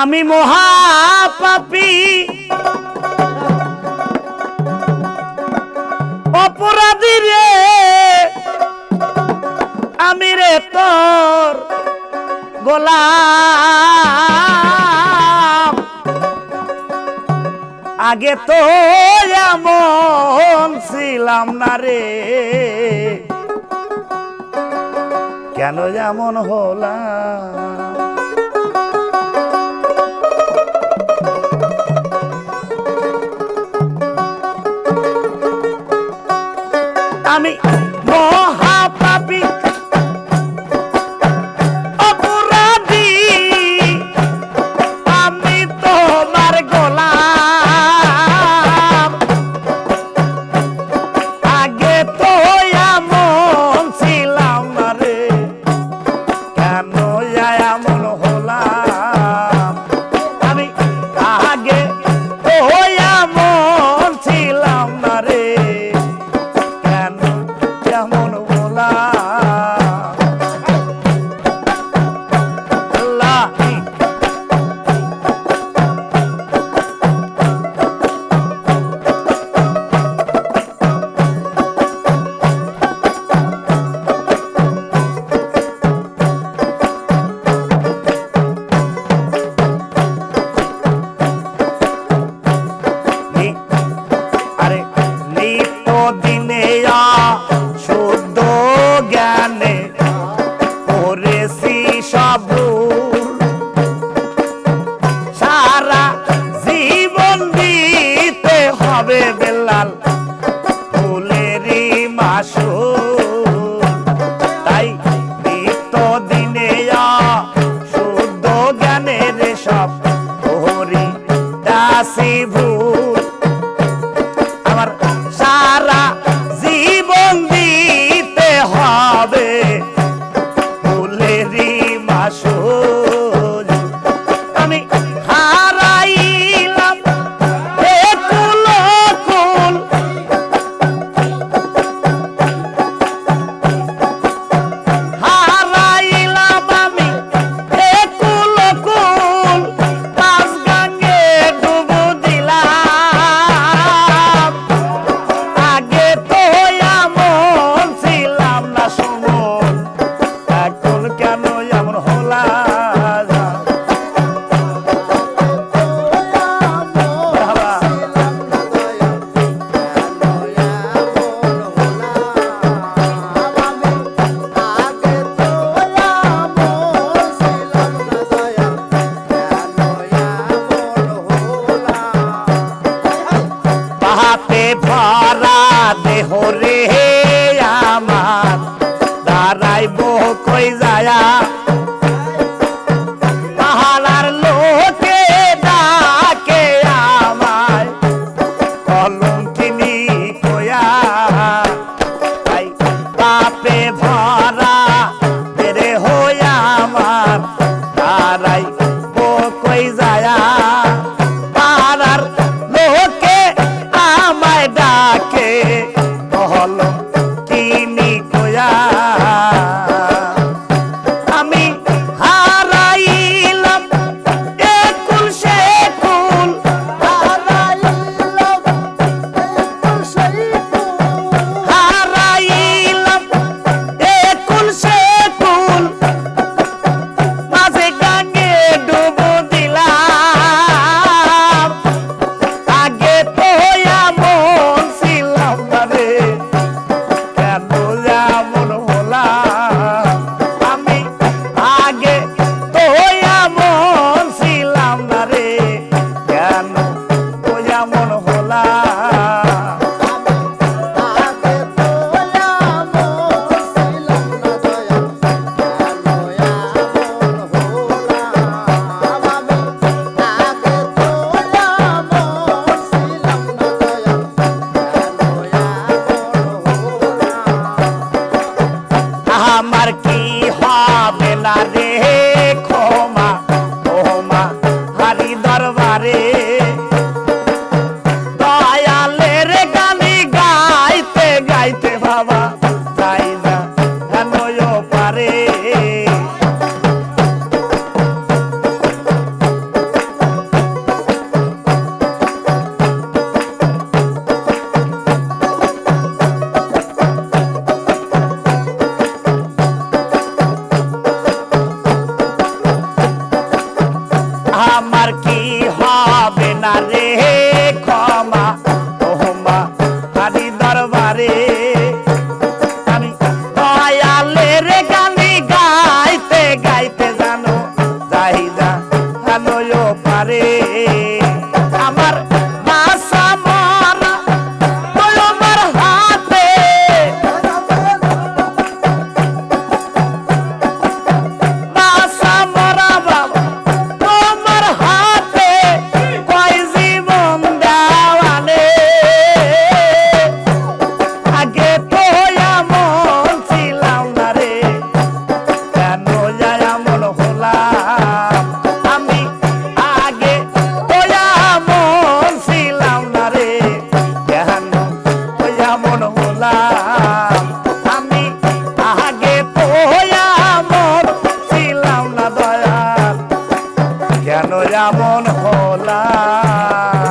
আমি মহাপাপী অপরাধী রে, আমি রে তোর গোলাম। আগে তো এমন ছিলাম না রে, কেন এমন হলাম। আমি মহাপাপী অপরাধী, আমি তোমার গোলাম। আগে তো এমন ছিলাম না রে, কেন এমন হলাম। আমি আগে তো এমন ছিলাম না রে, কেমন বললাম। আল্লাহ আরে নিত্য দিনে শুদ্ধ জ্ঞানে করেছি সব ভুল, সারা জীবন দিতে হবে বেলাল ভুলেরই মাসুল। তাই নিত্য দিনে শুদ্ধ জ্ঞানের সব করি দাসী ভুল। আমার সারা জীবন দিতে হবে ফুলেরই মাসুল। আমি হারাইলাম একুল কুল, হারাইলাম আমি একুল কুল, পাঁচ গাঙ্গে ডুবু দিলাম। আগে তো এমন ছিলাম না সুমন, এখন কেন এমন হলাম। পাহাতে ভরা দেহ রে আমার, দাঁড়াইব কই যায়া। পাহাড়ার লোকে ডাকে আমায় কলঙ্কিনী কয়া। তাই পাপে ভরা দেহ আমার, দাঁড়াইব কই যায়া। পাহাড়ার লোকে আমায় ডাকে কলঙ্কিনী কয়া। আমি হারাইলাম একুল সেকুল, হারাইলাম একুল সেকুল, মাঝে গাঙ্গে ডুবু দিলাম। আগে তো এমন ছিলাম না রে, কেন এমন হলাম। আমি আগে তো এমন ছিলাম না রে, কেন এমন হলাম। আমার কি হবে না রে ক্ষমা, ক্ষমা হারি দরবারে। দয়ালের গালি গাইতে গাইতে বাবা যাই না কেন পারে। না রে আমার বাসা মারা তোমার হাতে বাসা মারা বাবা তোমার হাতে কয় জীবন দেওয়ানে আগে তো এমন ছিলাম না রে কেন যায় এমন হলাম আমি আগে তো এমন ছিলাম না রে কেন এমন হলাম আমি আগে তো এমন ছিলাম না দয়াল কেন এমন হলাম